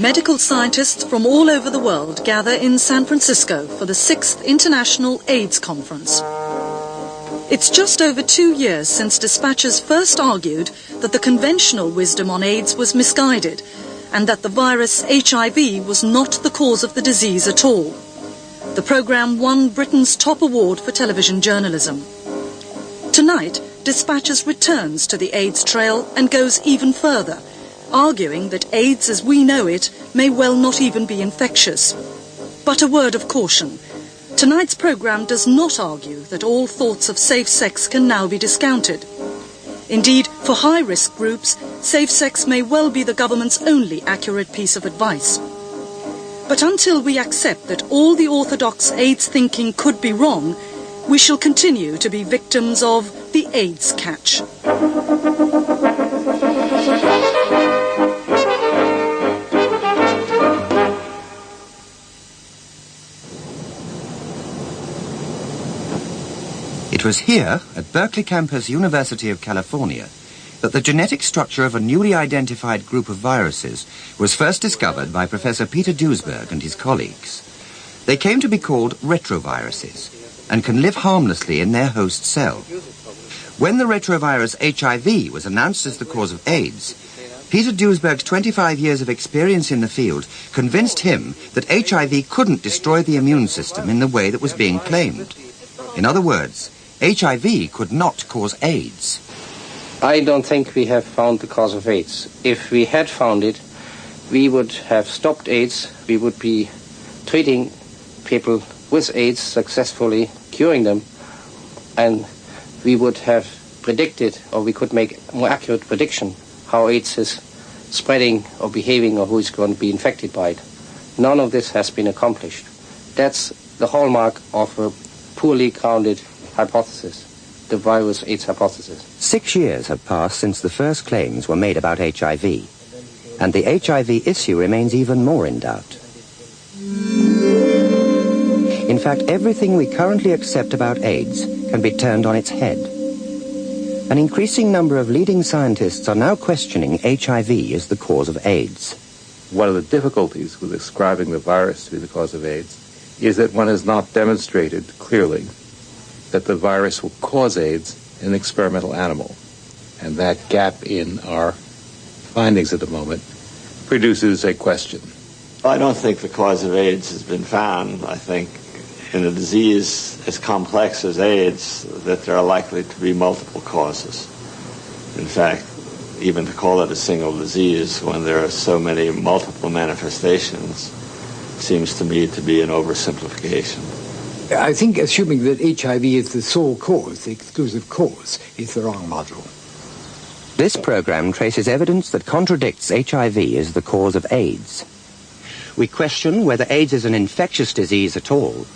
Medical scientists from all over the world gather in San Francisco for the 6th International AIDS Conference. It's just over 2 years since dispatchers first argued that the conventional wisdom on AIDS was misguided and that the virus HIV was not the cause of the disease at all. The programme won Britain's top award for television journalism. Tonight, Dispatches returns to the AIDS trail and goes even further, arguing that AIDS as we know it may well not even be infectious. But a word of caution. Tonight's programme does not argue that all thoughts of safe sex can now be discounted. Indeed, for high-risk groups, safe sex may well be the government's only accurate piece of advice. But until we accept that all the orthodox AIDS thinking could be wrong, we shall continue to be victims of the AIDS catch. It was here, at Berkeley campus, University of California, that the genetic structure of a newly identified group of viruses was first discovered by Professor Peter Duesberg and his colleagues. They came to be called retroviruses and can live harmlessly in their host cell. When the retrovirus HIV was announced as the cause of AIDS, Peter Duesberg's 25 years of experience in the field convinced him that HIV couldn't destroy the immune system in the way that was being claimed. In other words, HIV could not cause AIDS. I don't think we have found the cause of AIDS. If we had found it, we would have stopped AIDS. We would be treating people with AIDS successfully, curing them, and we would have predicted, or we could make a more accurate prediction how AIDS is spreading or behaving or who is going to be infected by it. None of this has been accomplished. That's the hallmark of a poorly grounded hypothesis, the virus AIDS hypothesis. 6 years have passed since the first claims were made about HIV, and the HIV issue remains even more in doubt. In fact, everything we currently accept about AIDS can be turned on its head. An increasing number of leading scientists are now questioning HIV as the cause of AIDS. One of the difficulties with ascribing the virus to be the cause of AIDS is that one has not demonstrated clearly that the virus will cause AIDS in an experimental animal. And that gap in our findings at the moment produces a question. I don't think the cause of AIDS has been found. I think in a disease as complex as AIDS that there are likely to be multiple causes. In fact, even to call it a single disease when there are so many multiple manifestations seems to me to be an oversimplification. I think assuming that HIV is the sole cause, the exclusive cause, is the wrong model. This program traces evidence that contradicts HIV as the cause of AIDS. We question whether AIDS is an infectious disease at all,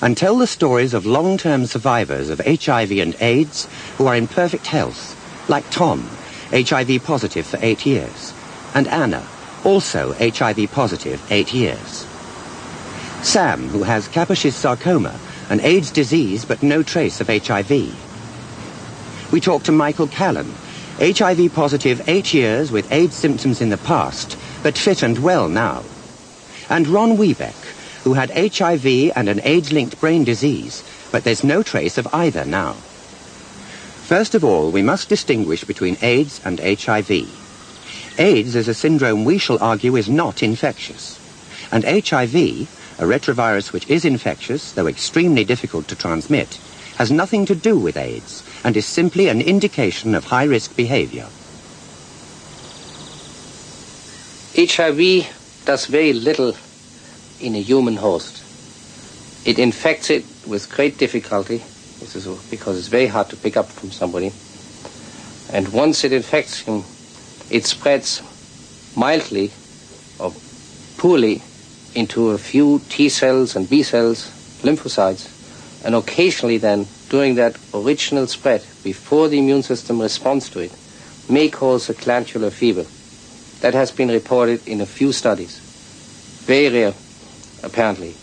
and tell the stories of long-term survivors of HIV and AIDS who are in perfect health, like Tom, HIV positive for 8 years, and Anna, also HIV positive 8 years. Sam, who has Kaposi's sarcoma, an AIDS disease but no trace of HIV. We talked to Michael Callan, HIV positive 8 years with AIDS symptoms in the past, but fit and well now. And Ron Wiebeck, who had HIV and an AIDS-linked brain disease, but there's no trace of either now. First of all, we must distinguish between AIDS and HIV. AIDS is a syndrome we shall argue is not infectious, and HIV, a retrovirus which is infectious, though extremely difficult to transmit, has nothing to do with AIDS and is simply an indication of high-risk behavior. HIV does very little in a human host. It infects it with great difficulty. This is because it's very hard to pick up from somebody. And once it infects him, it spreads mildly or poorly into a few T cells and B cells, lymphocytes, and occasionally then, during that original spread, before the immune system responds to it, may cause a glandular fever. That has been reported in a few studies. Very rare, apparently.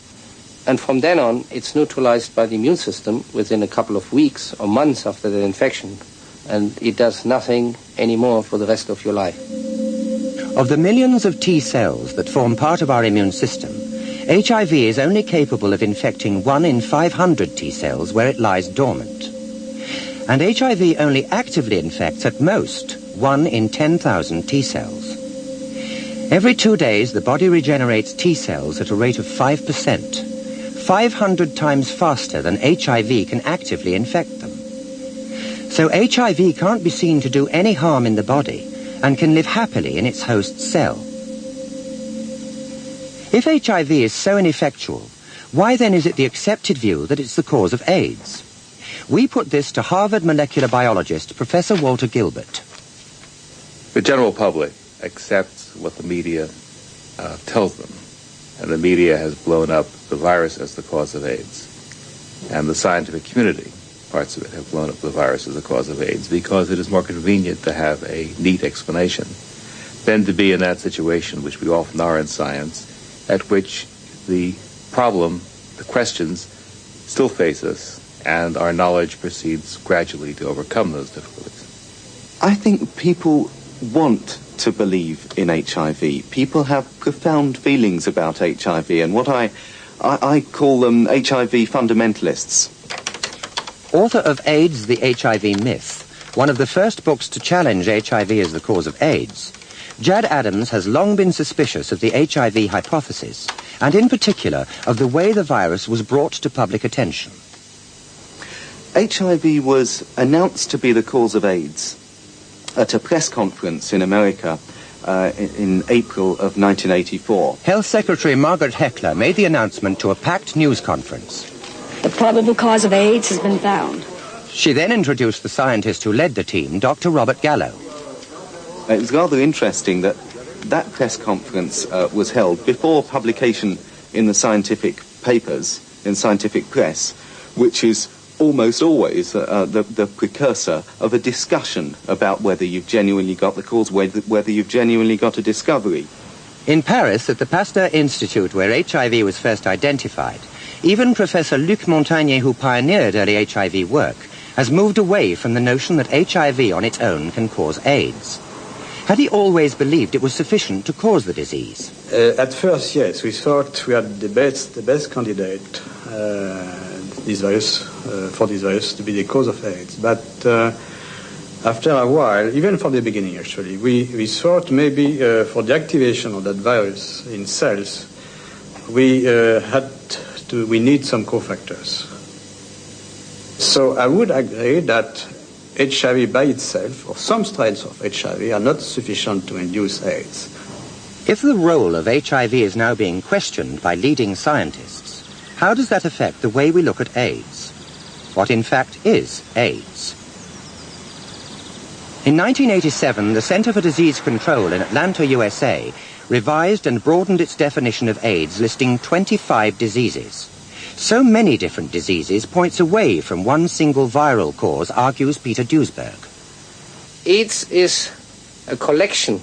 And from then on, it's neutralized by the immune system within a couple of weeks or months after the infection, and it does nothing anymore for the rest of your life. Of the millions of T cells that form part of our immune system, HIV is only capable of infecting 1 in 500 T cells where it lies dormant. And HIV only actively infects at most 1 in 10,000 T cells. Every 2 days, the body regenerates T cells at a rate of 5%, 500 times faster than HIV can actively infect them. So HIV can't be seen to do any harm in the body and can live happily in its host cell. If HIV is so ineffectual, why then is it the accepted view that it's the cause of AIDS? We put this to Harvard molecular biologist Professor Walter Gilbert. The general public accepts what the media tells them, and the media has blown up the virus as the cause of AIDS. And the scientific community, parts of it, have blown up the virus as the cause of AIDS because it is more convenient to have a neat explanation than to be in that situation, which we often are in science, at which the problem, the questions, still face us, and our knowledge proceeds gradually to overcome those difficulties. I think people want to believe in HIV. People have profound feelings about HIV, and what I call them HIV fundamentalists. Author of AIDS, the HIV Myth, one of the first books to challenge HIV as the cause of AIDS, Jad Adams has long been suspicious of the HIV hypothesis, and in particular of the way the virus was brought to public attention. HIV was announced to be the cause of AIDS at a press conference in America in April of 1984. Health Secretary Margaret Heckler made the announcement to a packed news conference. The probable cause of AIDS has been found. She then introduced the scientist who led the team, Dr. Robert Gallo. It was rather interesting that that press conference was held before publication in the scientific papers, in scientific press, which is almost always the precursor of a discussion about whether you've genuinely got the cause, whether you've genuinely got a discovery. In Paris, at the Pasteur Institute, where HIV was first identified, even Professor Luc Montagnier, who pioneered early HIV work, has moved away from the notion that HIV on its own can cause AIDS. Had he always believed it was sufficient to cause the disease? At first, yes. We thought we had the best candidate for this virus to be the cause of AIDS. But after a while, even from the beginning actually, we thought maybe for the activation of that virus in cells, we need some cofactors. So I would agree that HIV by itself, or some strains of HIV, are not sufficient to induce AIDS. If the role of HIV is now being questioned by leading scientists, how does that affect the way we look at AIDS? What in fact is AIDS? In 1987, the Center for Disease Control in Atlanta, USA, revised and broadened its definition of AIDS, listing 25 diseases. So many different diseases points away from one single viral cause, argues Peter Duesberg. AIDS is a collection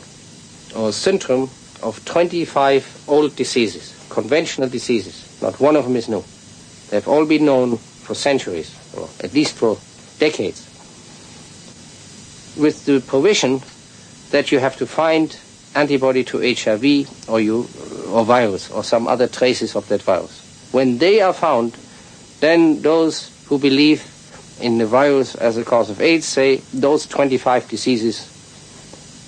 or syndrome of 25 old diseases, conventional diseases. Not one of them is new. They've all been known for centuries, or at least for decades, with the provision that you have to find antibody to HIV or virus or some other traces of that virus. When they are found, then those who believe in the virus as a cause of AIDS say those 25 diseases,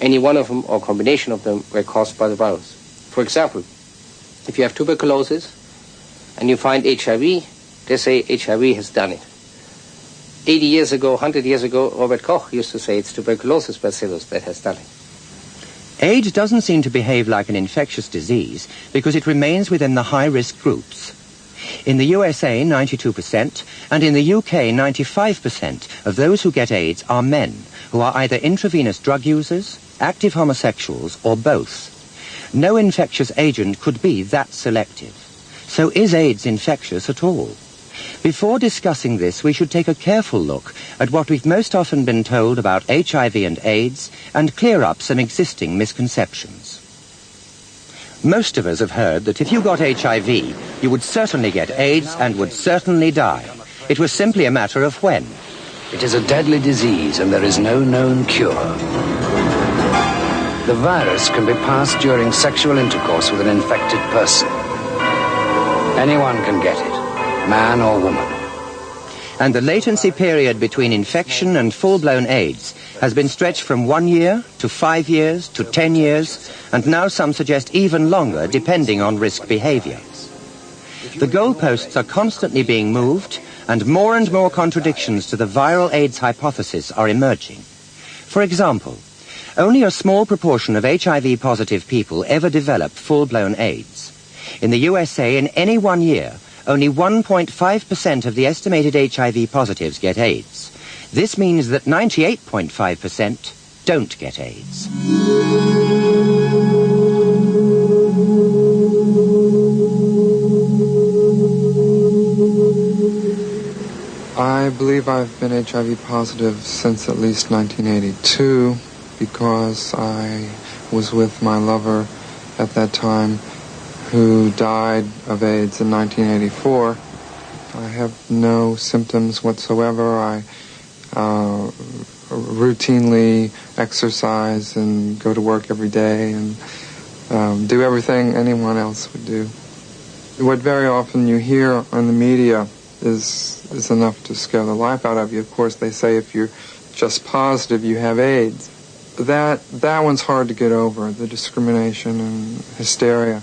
any one of them or combination of them, were caused by the virus. For example, if you have tuberculosis and you find HIV, they say HIV has done it. 80 years ago, 100 years ago, Robert Koch used to say it's tuberculosis bacillus that has done it. AIDS doesn't seem to behave like an infectious disease because it remains within the high-risk groups. In the USA, 92%, and in the UK, 95% of those who get AIDS are men who are either intravenous drug users, active homosexuals, or both. No infectious agent could be that selective. So is AIDS infectious at all? Before discussing this, we should take a careful look at what we've most often been told about HIV and AIDS and clear up some existing misconceptions. Most of us have heard that if you got HIV, you would certainly get AIDS and would certainly die. It was simply a matter of when. It is a deadly disease and there is no known cure. The virus can be passed during sexual intercourse with an infected person. Anyone can get it, man or woman. And the latency period between infection and full-blown AIDS has been stretched from 1 year to 5 years to 10 years, and now some suggest even longer, depending on risk behavior. The goalposts are constantly being moved, and more contradictions to the viral AIDS hypothesis are emerging. For example, only a small proportion of HIV-positive people ever develop full-blown AIDS. In the USA, in any 1 year, only 1.5% of the estimated HIV positives get AIDS. This means that 98.5% don't get AIDS. I believe I've been HIV positive since at least 1982 because I was with my lover at that time who died of AIDS in 1984. I have no symptoms whatsoever. I routinely exercise and go to work every day and do everything anyone else would do. What very often you hear on the media is enough to scare the life out of you. Of course, they say if you're just positive, you have AIDS. That one's hard to get over, the discrimination and hysteria.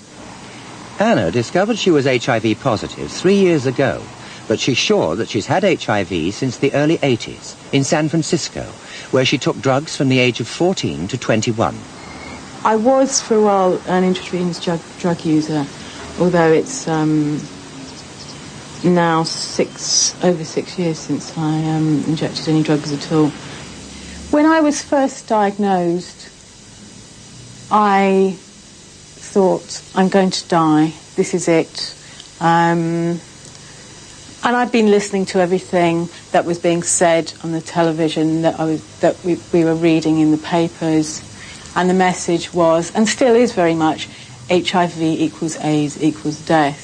Anna discovered she was HIV positive 3 years ago, but she's sure that she's had HIV since the early 80s in San Francisco, where she took drugs from the age of 14 to 21. I was, for a while, an intravenous drug user, although it's now over 6 years since I injected any drugs at all. When I was first diagnosed, I thought, I'm going to die, this is it. And I'd been listening to everything that was being said on the television, that we were reading in the papers, and the message was, and still is very much, HIV equals AIDS equals death.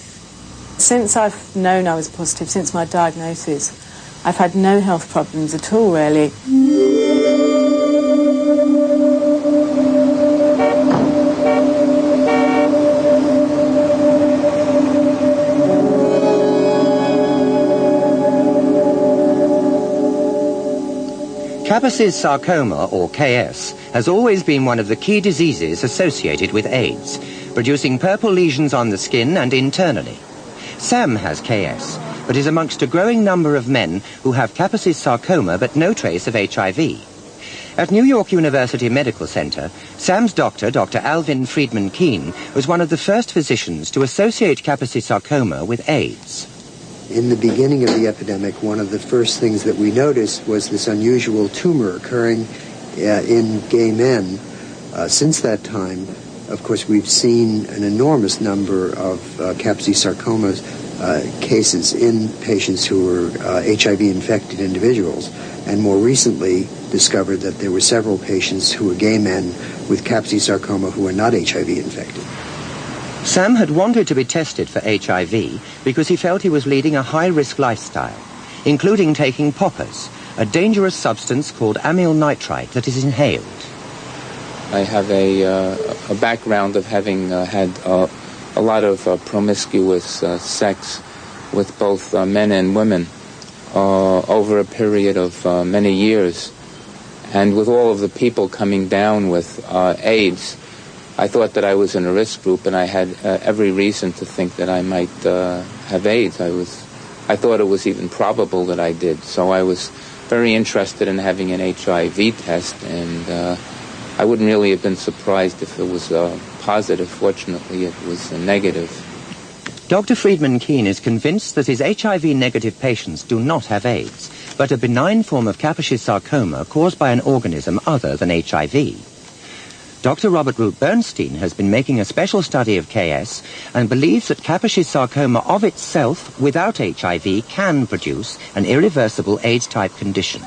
Since I've known I was positive, since my diagnosis, I've had no health problems at all, really. Kaposi's sarcoma, or KS, has always been one of the key diseases associated with AIDS, producing purple lesions on the skin and internally. Sam has KS, but is amongst a growing number of men who have Kaposi's sarcoma but no trace of HIV. At New York University Medical Center, Sam's doctor, Dr. Alvin Friedman Keene, was one of the first physicians to associate Kaposi's sarcoma with AIDS. In the beginning of the epidemic, one of the first things that we noticed was this unusual tumor occurring in gay men. Since that time, of course, we've seen an enormous number of Kaposi's sarcoma cases in patients who were HIV-infected individuals, and more recently discovered that there were several patients who were gay men with Kaposi's sarcoma who were not HIV-infected. Sam had wanted to be tested for HIV because he felt he was leading a high-risk lifestyle, including taking poppers, a dangerous substance called amyl nitrite that is inhaled. I have a background of having had a lot of promiscuous sex with both men and women over a period of many years. And with all of the people coming down with AIDS, I thought that I was in a risk group, and I had every reason to think that I might have AIDS. I thought it was even probable that I did. So I was very interested in having an HIV test, and I wouldn't really have been surprised if it was positive. Fortunately, it was negative. Dr. Friedman Keene is convinced that his HIV-negative patients do not have AIDS, but a benign form of Kaposi's sarcoma caused by an organism other than HIV. Dr. Robert Root Bernstein has been making a special study of KS and believes that Kaposi's sarcoma of itself, without HIV, can produce an irreversible AIDS-type condition.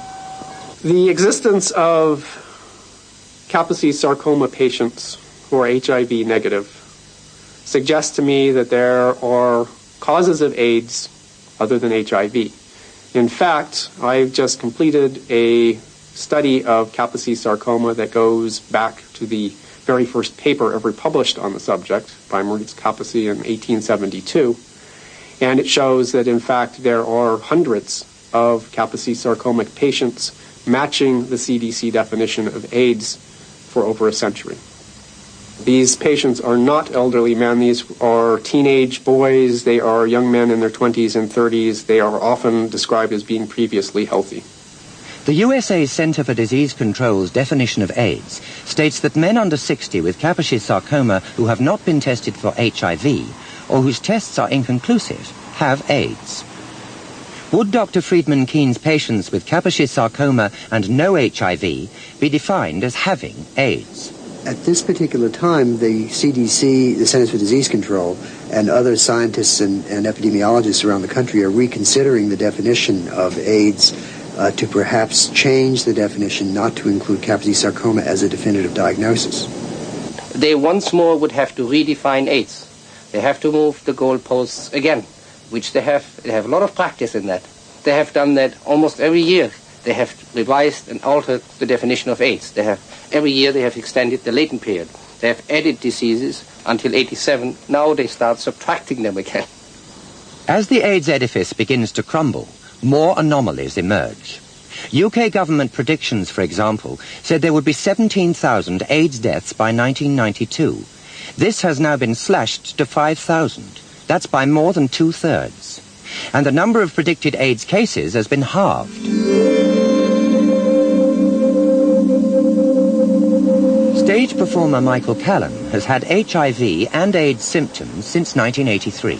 The existence of Kaposi's sarcoma patients who are HIV negative suggests to me that there are causes of AIDS other than HIV. In fact, I've just completed a study of Kaposi's sarcoma that goes back to the very first paper ever published on the subject by Maurice Kaposi in 1872. And it shows that, in fact, there are hundreds of Kaposi's sarcomic patients matching the CDC definition of AIDS for over a century. These patients are not elderly men. These are teenage boys. They are young men in their 20s and 30s. They are often described as being previously healthy. The USA Center for Disease Control's definition of AIDS states that men under 60 with Kaposi's sarcoma who have not been tested for HIV or whose tests are inconclusive have AIDS. Would Dr. Friedman Keen's patients with Kaposi's sarcoma and no HIV be defined as having AIDS? At this particular time, the CDC, the Centers for Disease Control, and other scientists and epidemiologists around the country are reconsidering the definition of AIDS to perhaps change the definition not to include Kaposi's sarcoma as a definitive diagnosis. They once more would have to redefine AIDS. They have to move the goalposts again, which they have a lot of practice in that. They have done that almost every year. They have revised and altered the definition of AIDS. Every year they have extended the latent period. They have added diseases until 87. Now they start subtracting them again. As the AIDS edifice begins to crumble, more anomalies emerge. UK government predictions, for example, said there would be 17,000 AIDS deaths by 1992. This has now been slashed to 5,000. That's by more than 2/3. And the number of predicted AIDS cases has been halved. Stage performer Michael Callan has had HIV and AIDS symptoms since 1983.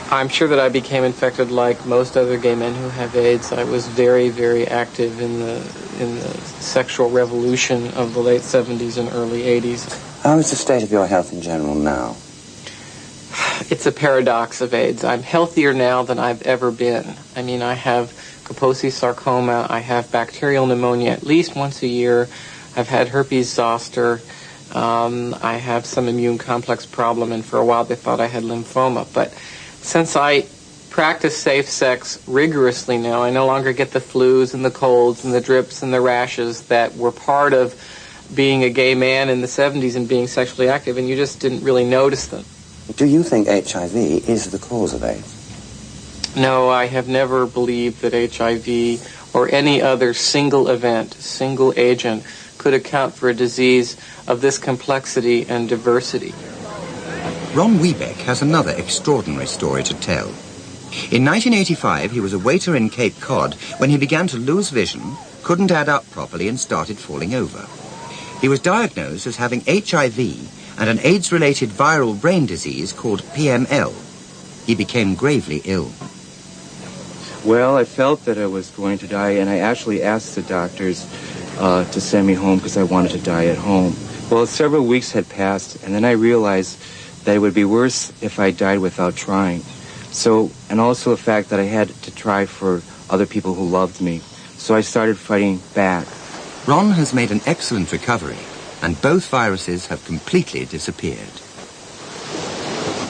I'm sure that I became infected like most other gay men who have AIDS. I was very, very active in the sexual revolution of the late 70s and early 80s. How is the state of your health in general now? It's a paradox of AIDS. I'm healthier now than I've ever been. I mean, I have Kaposi's sarcoma. I have bacterial pneumonia at least once a year. I've had herpes zoster. I have some immune complex problem, and for a while they thought I had lymphoma. But since I practice safe sex rigorously now, I no longer get the flus and the colds and the drips and the rashes that were part of being a gay man in the 70s and being sexually active, and you just didn't really notice them. Do you think HIV is the cause of AIDS? No, I have never believed that HIV or any other single event, single agent, could account for a disease of this complexity and diversity. Ron Wiebeck has another extraordinary story to tell. In 1985, he was a waiter in Cape Cod when he began to lose vision, couldn't add up properly, and started falling over. He was diagnosed as having HIV and an AIDS-related viral brain disease called PML. He became gravely ill. Well, I felt that I was going to die, and I actually asked the doctors to send me home because I wanted to die at home. Well, several weeks had passed, and then I realized that it would be worse if I died without trying. So, and also the fact that I had to try for other people who loved me. So I started fighting back. Ron has made an excellent recovery, and both viruses have completely disappeared.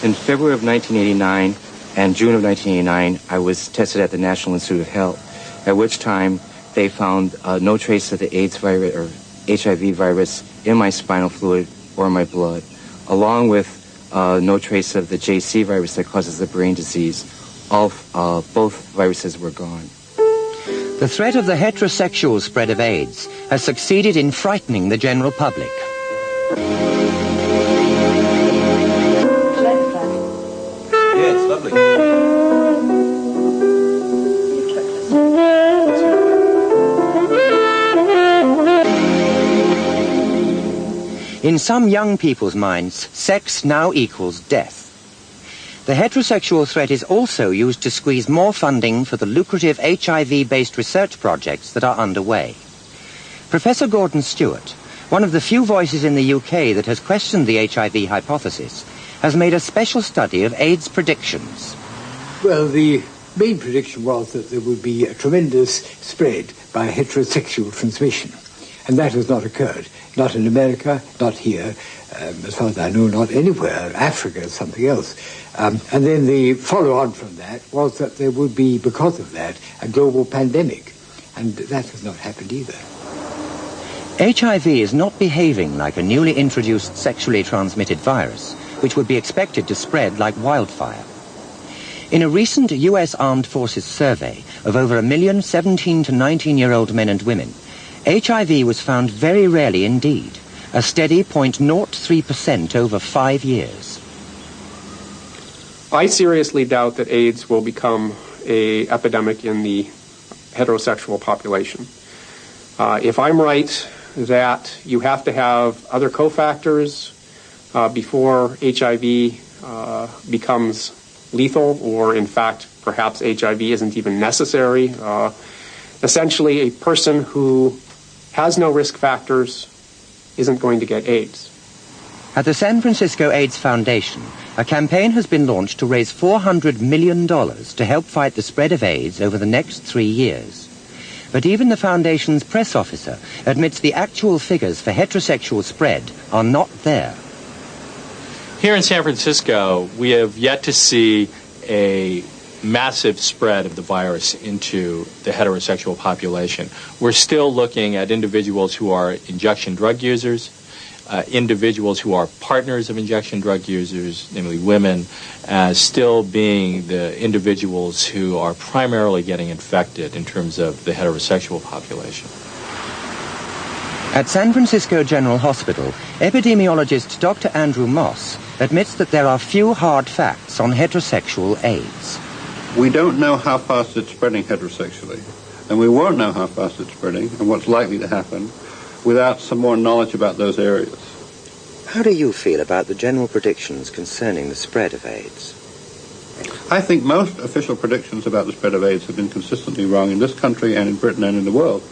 In February of 1989 and June of 1989, I was tested at the National Institute of Health, at which time they found no trace of the AIDS virus or HIV virus in my spinal fluid or my blood, along with no trace of the JC virus that causes the brain disease. Both viruses were gone. The threat of the heterosexual spread of AIDS has succeeded in frightening the general public. Yeah, it's lovely. In some young people's minds, sex now equals death. The heterosexual threat is also used to squeeze more funding for the lucrative HIV-based research projects that are underway. Professor Gordon Stewart, one of the few voices in the UK that has questioned the HIV hypothesis, has made a special study of AIDS predictions. Well, the main prediction was that there would be a tremendous spread by heterosexual transmission. And that has not occurred. Not in America, not here, as far as I know, not anywhere. Africa is something else. And then the follow-on from that was that there would be, because of that, a global pandemic. And that has not happened either. HIV is not behaving like a newly introduced sexually transmitted virus, which would be expected to spread like wildfire. In a recent US Armed Forces survey of over 1 million 17 to 19-year-old men and women, HIV was found very rarely indeed, a steady 0.03% over 5 years. I seriously doubt that AIDS will become an epidemic in the heterosexual population. If I'm right that you have to have other cofactors before HIV becomes lethal, or in fact perhaps HIV isn't even necessary, essentially a person who has no risk factors isn't going to get AIDS. At the San Francisco AIDS Foundation, a campaign has been launched to raise $400 million to help fight the spread of AIDS over the next 3 years. But even the foundation's press officer admits the actual figures for heterosexual spread are not there. Here in San Francisco, we have yet to see a massive spread of the virus into the heterosexual population. We're still looking at individuals who are injection drug users, individuals who are partners of injection drug users, namely women, as still being the individuals who are primarily getting infected in terms of the heterosexual population. At San Francisco General Hospital, epidemiologist Dr. Andrew Moss admits that there are few hard facts on heterosexual AIDS. We don't know how fast it's spreading heterosexually, and we won't know how fast it's spreading and what's likely to happen without some more knowledge about those areas. How do you feel about the general predictions concerning the spread of AIDS? I think most official predictions about the spread of AIDS have been consistently wrong in this country and in Britain and in the world.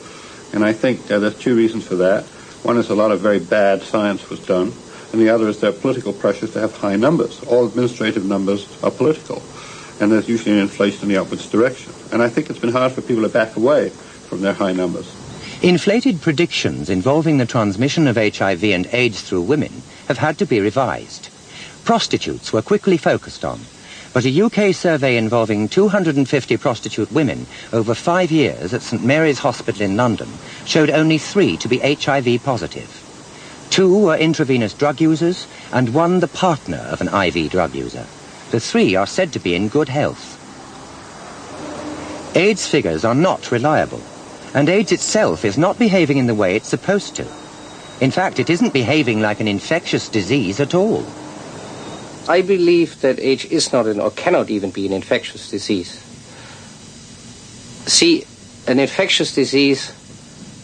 And I think there's two reasons for that. One is a lot of very bad science was done, and the other is there are political pressures to have high numbers. All administrative numbers are political, and there's usually an inflation in the upwards direction. And I think it's been hard for people to back away from their high numbers. Inflated predictions involving the transmission of HIV and AIDS through women have had to be revised. Prostitutes were quickly focused on, but a UK survey involving 250 prostitute women over 5 years at St Mary's Hospital in London showed only 3 to be HIV positive. 2 were intravenous drug users and 1 the partner of an IV drug user. The 3 are said to be in good health. AIDS figures are not reliable, and AIDS itself is not behaving in the way it's supposed to. In fact, it isn't behaving like an infectious disease at all. I believe that AIDS is not or cannot even be an infectious disease. See, an infectious disease,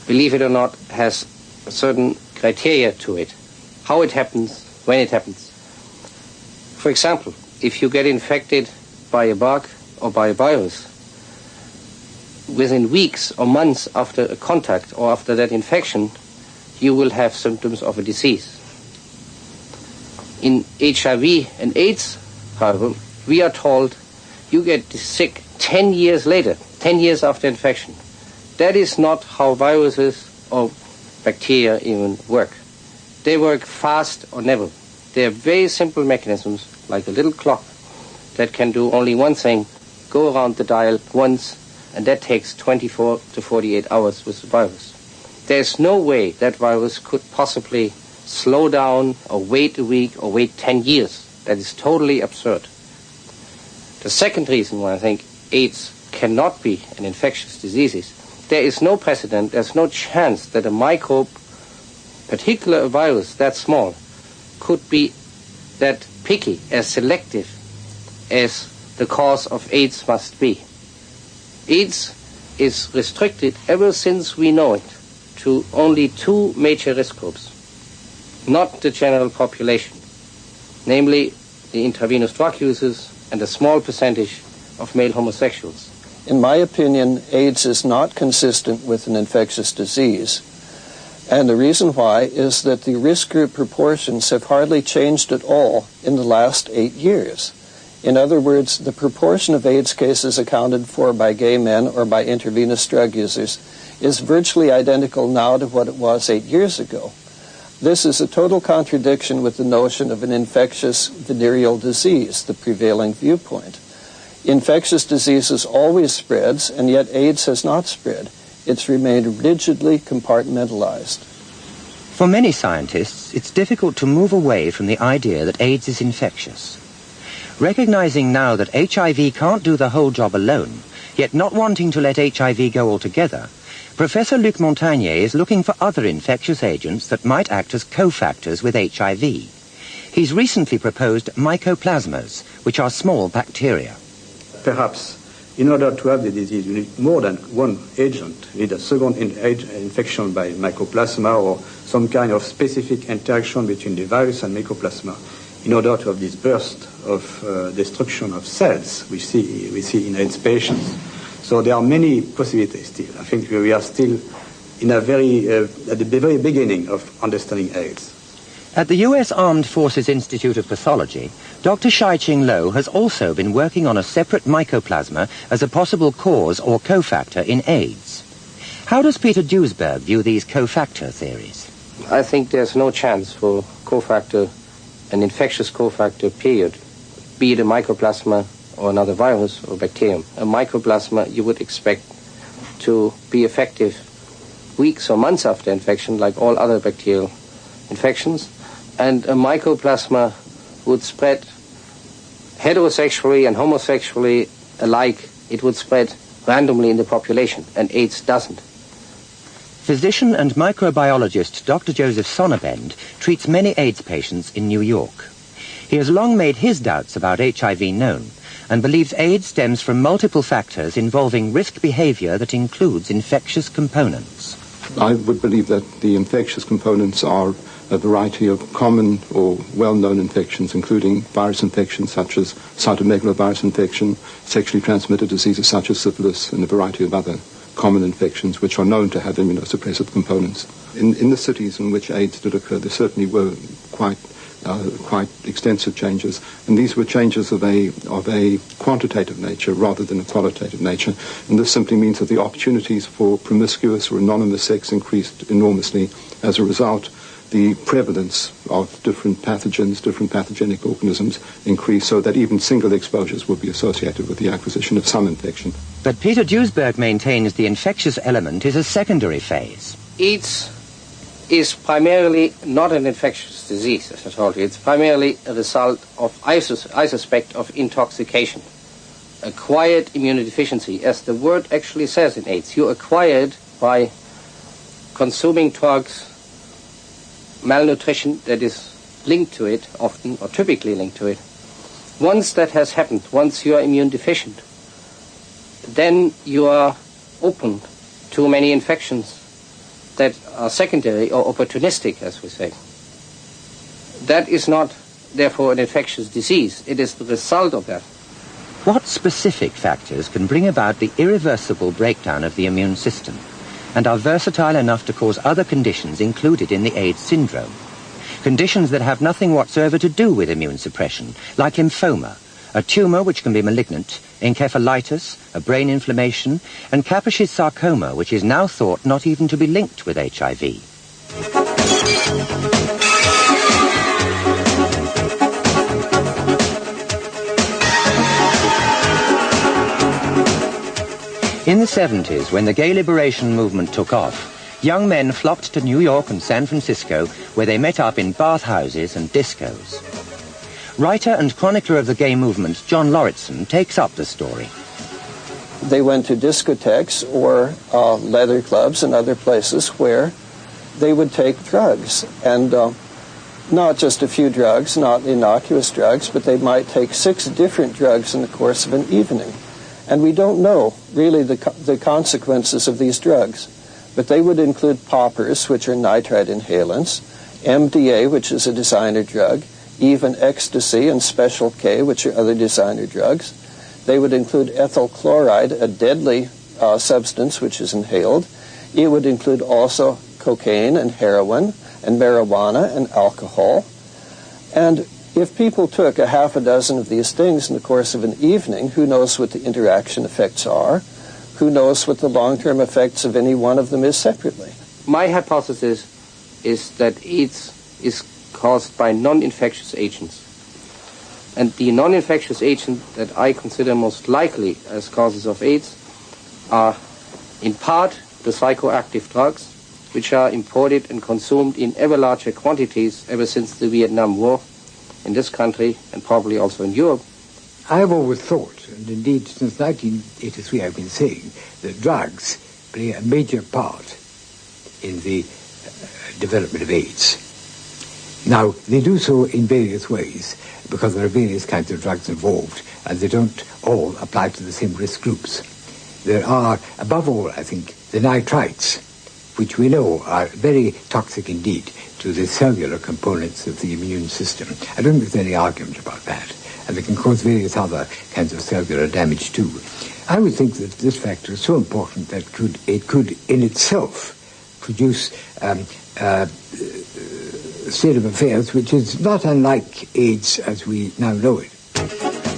believe it or not, has certain criteria to it. How it happens, when it happens. For example, if you get infected by a bug or by a virus, within weeks or months after a contact or after that infection, you will have symptoms of a disease. In HIV and AIDS, however, we are told you get sick 10 years later, 10 years after infection. That is not how viruses or bacteria even work. They work fast or never. They are very simple mechanisms, like a little clock, that can do only one thing, go around the dial once, and that takes 24 to 48 hours with the virus. There's no way that virus could possibly slow down or wait a week or wait 10 years. That is totally absurd. The second reason why I think AIDS cannot be an infectious disease is there is no precedent, there's no chance that a microbe, particularly a virus that small, could be that picky, as selective as the cause of AIDS must be. AIDS is restricted ever since we know it to only 2 major risk groups, not the general population, namely the intravenous drug users and a small percentage of male homosexuals. In my opinion, AIDS is not consistent with an infectious disease. And the reason why is that the risk group proportions have hardly changed at all in the last 8 years. In other words, the proportion of AIDS cases accounted for by gay men or by intravenous drug users is virtually identical now to what it was 8 years ago. This is a total contradiction with the notion of an infectious venereal disease, the prevailing viewpoint. Infectious diseases always spreads, and yet AIDS has not spread. It's remained rigidly compartmentalized. For many scientists, it's difficult to move away from the idea that AIDS is infectious. Recognizing now that HIV can't do the whole job alone, yet not wanting to let HIV go altogether, Professor Luc Montagnier is looking for other infectious agents that might act as cofactors with HIV. He's recently proposed mycoplasmas, which are small bacteria. Perhaps in order to have the disease, you need more than one agent. You need a second infection by mycoplasma or some kind of specific interaction between the virus and mycoplasma in order to have this burst of destruction of cells we see in AIDS patients. So there are many possibilities still. I think we are still in a at the very beginning of understanding AIDS. At the US Armed Forces Institute of Pathology, Dr. Shai-Ching Lo has also been working on a separate mycoplasma as a possible cause or cofactor in AIDS. How does Peter Duesberg view these cofactor theories? I think there's no chance for cofactor, an infectious cofactor, period, be it a mycoplasma or another virus or bacterium. A mycoplasma you would expect to be effective weeks or months after infection, like all other bacterial infections. And a mycoplasma would spread heterosexually and homosexually alike. It would spread randomly in the population, and AIDS doesn't. Physician and microbiologist Dr. Joseph Sonnabend treats many AIDS patients in New York. He has long made his doubts about HIV known and believes AIDS stems from multiple factors involving risk behavior that includes infectious components. I would believe that the infectious components are a variety of common or well-known infections, including virus infections such as cytomegalovirus infection, sexually transmitted diseases such as syphilis, and a variety of other common infections which are known to have immunosuppressive components. In the cities in which AIDS did occur, there certainly were quite extensive changes, and these were changes of a quantitative nature rather than a qualitative nature, and this simply means that the opportunities for promiscuous or anonymous sex increased enormously. As a result, the prevalence of different pathogens, different pathogenic organisms increased, so that even single exposures would be associated with the acquisition of some infection. But Peter Duesberg maintains the infectious element is a secondary phase. AIDS is primarily not an infectious disease, as I told you. It's primarily a result of, I suspect, of intoxication. Acquired immunodeficiency, as the word actually says in AIDS. You acquire it by consuming drugs, malnutrition that is linked to it, often, or typically linked to it. Once that has happened, once you are immune deficient, then you are open to many infections that are secondary or opportunistic, as we say. That is not, therefore, an infectious disease. It is the result of that. What specific factors can bring about the irreversible breakdown of the immune system and are versatile enough to cause other conditions included in the AIDS syndrome? Conditions that have nothing whatsoever to do with immune suppression, like lymphoma, a tumor which can be malignant, encephalitis, a brain inflammation, and Kaposi's sarcoma, which is now thought not even to be linked with HIV. In the 70s, when the gay liberation movement took off, young men flocked to New York and San Francisco, where they met up in bathhouses and discos. Writer and chronicler of the gay movement, John Lauritsen, takes up the story. They went to discotheques or leather clubs and other places where they would take drugs. And not just a few drugs, not innocuous drugs, but they might take 6 different drugs in the course of an evening. And we don't know, really, the consequences of these drugs. But they would include poppers, which are nitrite inhalants, MDA, which is a designer drug, even ecstasy and Special K, which are other designer drugs. They would include ethyl chloride, a deadly substance which is inhaled. It would include also cocaine and heroin and marijuana and alcohol. And if people took a half a dozen of these things in the course of an evening, who knows what the interaction effects are? Who knows what the long-term effects of any one of them is separately? My hypothesis is that AIDS is caused by non-infectious agents. And the non-infectious agents that I consider most likely as causes of AIDS are, in part, the psychoactive drugs, which are imported and consumed in ever larger quantities ever since the Vietnam War in this country and probably also in Europe. I have always thought, and indeed since 1983 I've been saying, that drugs play a major part in the development of AIDS. Now, they do so in various ways, because there are various kinds of drugs involved, and they don't all apply to the same risk groups. There are, above all, I think, the nitrites, which we know are very toxic indeed to the cellular components of the immune system. I don't think there's any argument about that. And they can cause various other kinds of cellular damage too. I would think that this factor is so important that it could in itself produce a state of affairs which is not unlike AIDS as we now know it.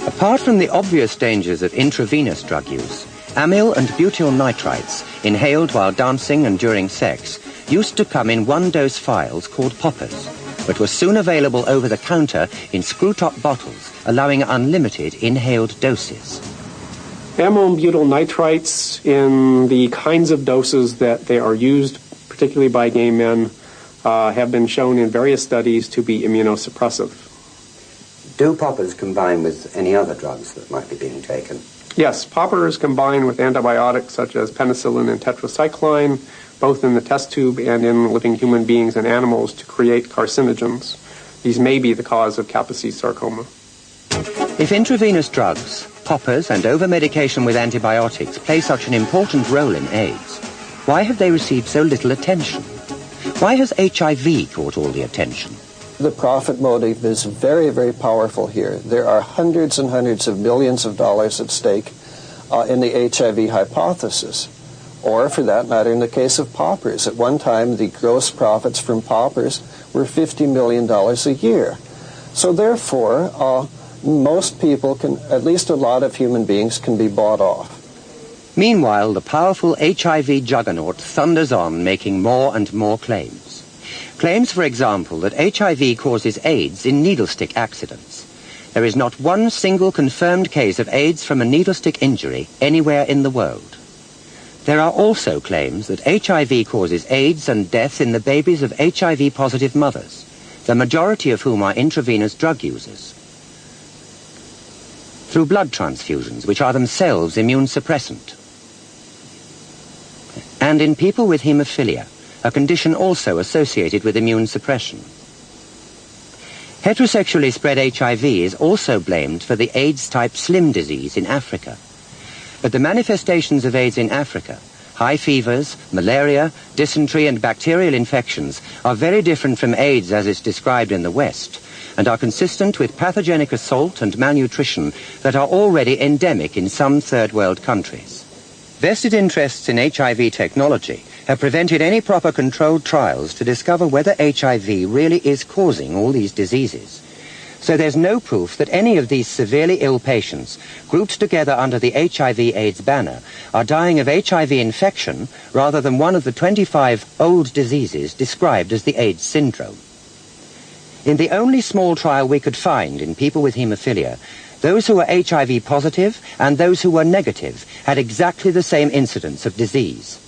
Apart from the obvious dangers of intravenous drug use, amyl and butyl nitrites, inhaled while dancing and during sex, used to come in one-dose vials called poppers, but were soon available over the counter in screw-top bottles, allowing unlimited inhaled doses. Amyl and butyl nitrites, in the kinds of doses that they are used, particularly by gay men, have been shown in various studies to be immunosuppressive. Do poppers combine with any other drugs that might be being taken? Yes, poppers combine with antibiotics such as penicillin and tetracycline, both in the test tube and in living human beings and animals, to create carcinogens. These may be the cause of Kaposi sarcoma. If intravenous drugs, poppers and over-medication with antibiotics play such an important role in AIDS, why have they received so little attention? Why has HIV caught all the attention? The profit motive is very, very powerful here. There are hundreds and hundreds of millions of dollars at stake in the HIV hypothesis. Or, for that matter, in the case of poppers. At one time, the gross profits from poppers were $50 million a year. So therefore, most people can, at least a lot of human beings, can be bought off. Meanwhile, the powerful HIV juggernaut thunders on, making more and more claims. Claims, for example, that HIV causes AIDS in needlestick accidents. There is not one single confirmed case of AIDS from a needlestick injury anywhere in the world. There are also claims that HIV causes AIDS and death in the babies of HIV-positive mothers, the majority of whom are intravenous drug users, through blood transfusions, which are themselves immune suppressant. And in people with haemophilia, a condition also associated with immune suppression. Heterosexually spread HIV is also blamed for the AIDS-type slim disease in Africa. But the manifestations of AIDS in Africa, high fevers, malaria, dysentery and bacterial infections, are very different from AIDS as it's described in the West, and are consistent with pathogenic assault and malnutrition that are already endemic in some third world countries. Vested interests in HIV technology have prevented any proper controlled trials to discover whether HIV really is causing all these diseases. So there's no proof that any of these severely ill patients, grouped together under the HIV/AIDS banner, are dying of HIV infection rather than one of the 25 old diseases described as the AIDS syndrome. In the only small trial we could find in people with haemophilia, those who were HIV positive and those who were negative had exactly the same incidence of disease.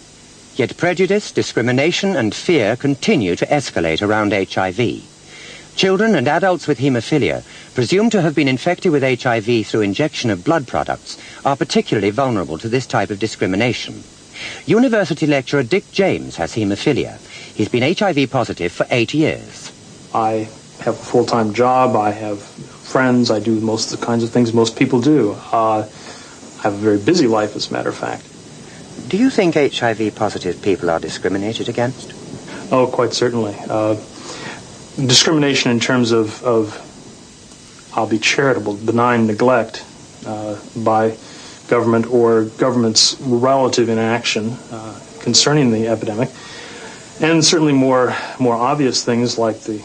Yet prejudice, discrimination and fear continue to escalate around HIV. Children and adults with haemophilia, presumed to have been infected with HIV through injection of blood products, are particularly vulnerable to this type of discrimination. University lecturer Dick James has haemophilia. He's been HIV positive for 8 years. I have a full-time job, I have friends, I do most of the kinds of things most people do. I have a very busy life, as a matter of fact. Do you think HIV positive people are discriminated against? Oh, quite certainly. Discrimination in terms of I'll be charitable, benign neglect by government or government's relative inaction concerning the epidemic And certainly more obvious things like the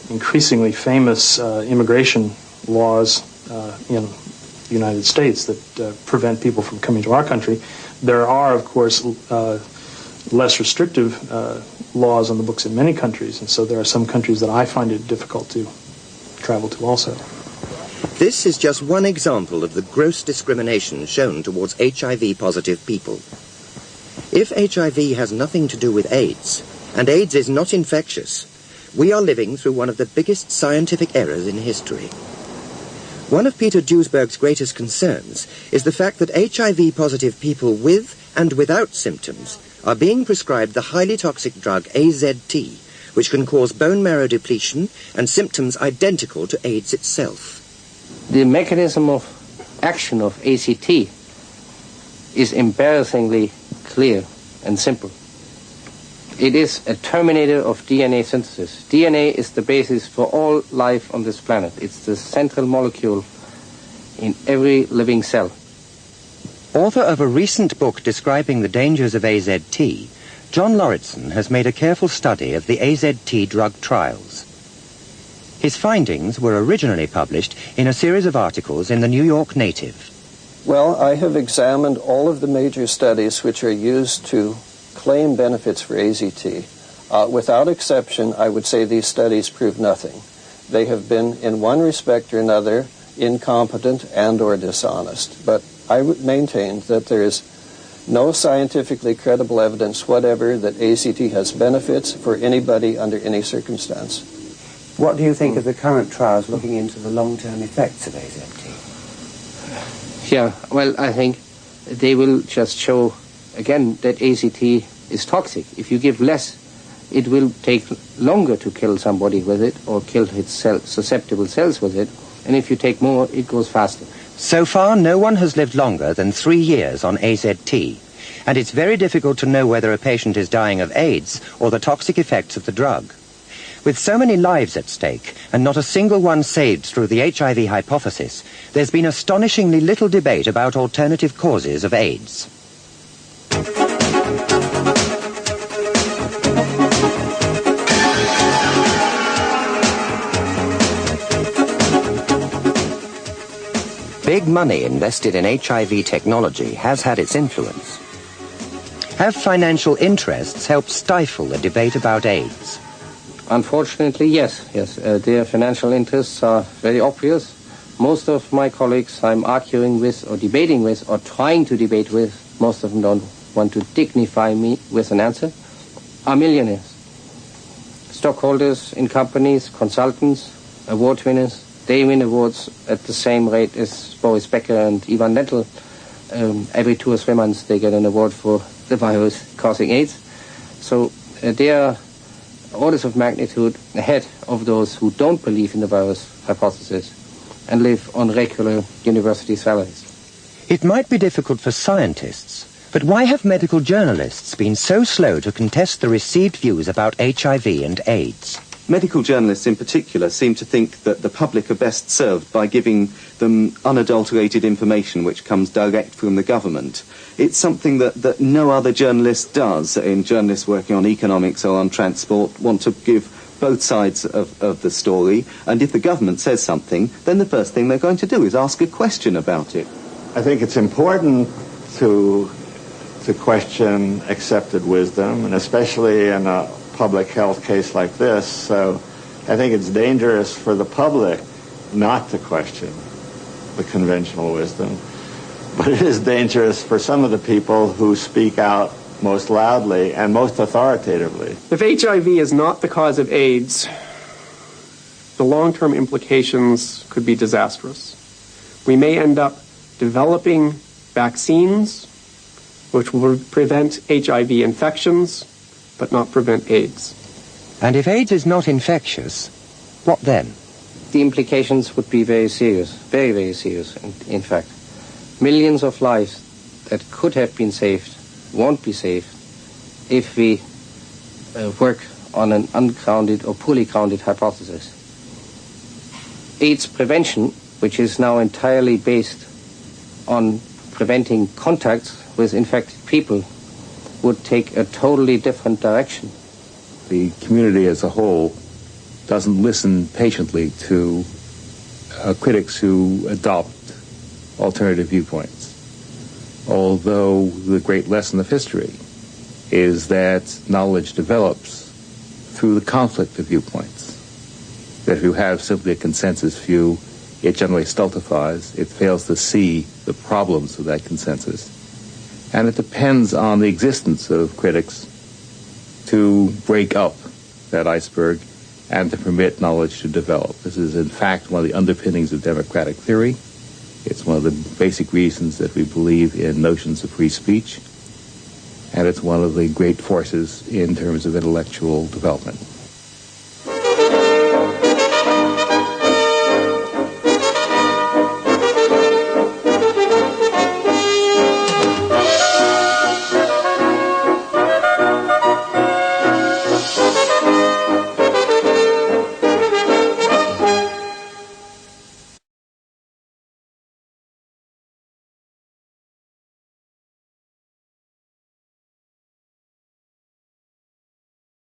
increasingly famous immigration laws in the United States that prevent people from coming to our country. There are, of course, less restrictive laws on the books in many countries, and so there are some countries that I find it difficult to travel to also. This is just one example of the gross discrimination shown towards HIV-positive people. If HIV has nothing to do with AIDS, and AIDS is not infectious, we are living through one of the biggest scientific errors in history. One of Peter Duesberg's greatest concerns is the fact that HIV-positive people with and without symptoms are being prescribed the highly toxic drug AZT, which can cause bone marrow depletion and symptoms identical to AIDS itself. The mechanism of action of AZT is embarrassingly clear and simple. It is a terminator of DNA synthesis. DNA is the basis for all life on this planet. It's the central molecule in every living cell. Author of a recent book describing the dangers of AZT, John Lauritsen has made a careful study of the AZT drug trials. His findings were originally published in a series of articles in the New York Native. Well, I have examined all of the major studies which are used to claim benefits for AZT. Without exception, I would say these studies prove nothing. They have been, in one respect or another, incompetent and or dishonest. But I would maintain that there is no scientifically credible evidence whatever that AZT has benefits for anybody under any circumstance. What do you think of the current trials looking into the long-term effects of AZT? Yeah, well, I think they will just show, again, that AZT is toxic. If you give less, it will take longer to kill somebody with it or kill its susceptible cells with it. And if you take more, it goes faster. So far, no one has lived longer than 3 years on AZT, and it's very difficult to know whether a patient is dying of AIDS or the toxic effects of the drug. With so many lives at stake, and not a single one saved through the HIV hypothesis, there's been astonishingly little debate about alternative causes of AIDS. Big money invested in HIV technology has had its influence. Have financial interests helped stifle the debate about AIDS? Unfortunately, yes. Their financial interests are very obvious. Most of my colleagues I'm arguing with or debating with or trying to debate with, most of them don't want to dignify me with an answer, are millionaires. Stockholders in companies, consultants, award winners. They win awards at the same rate as Boris Becker and Ivan Lendl. Every 2 or 3 months they get an award for the virus causing AIDS. So they are orders of magnitude ahead of those who don't believe in the virus hypothesis and live on regular university salaries. It might be difficult for scientists, but why have medical journalists been so slow to contest the received views about HIV and AIDS? Medical journalists in particular seem to think that the public are best served by giving them unadulterated information which comes direct from the government. It's something that no other journalist does. In journalists working on economics or on transport want to give both sides of the story, and if the government says something, then the first thing they're going to do is ask a question about it. I think it's important to question accepted wisdom, and especially in a public health case like this. So I think it's dangerous for the public not to question the conventional wisdom. But it is dangerous for some of the people who speak out most loudly and most authoritatively. If HIV is not the cause of AIDS, the long-term implications could be disastrous. We may end up developing vaccines which will prevent HIV infections, but not prevent AIDS. And if AIDS is not infectious, what then? The implications would be very serious, very, very serious, in fact. Millions of lives that could have been saved won't be saved if we work on an ungrounded or poorly grounded hypothesis. AIDS prevention, which is now entirely based on preventing contacts with infected people, would take a totally different direction. the community as a whole doesn't listen patiently to critics who adopt alternative viewpoints. Although the great lesson of history is that knowledge develops through the conflict of viewpoints. That if you have simply a consensus view, it generally stultifies. It fails to see the problems of that consensus. And it depends on the existence of critics to break up that iceberg and to permit knowledge to develop. This is, in fact, one of the underpinnings of democratic theory. It's one of the basic reasons that we believe in notions of free speech. And it's one of the great forces in terms of intellectual development.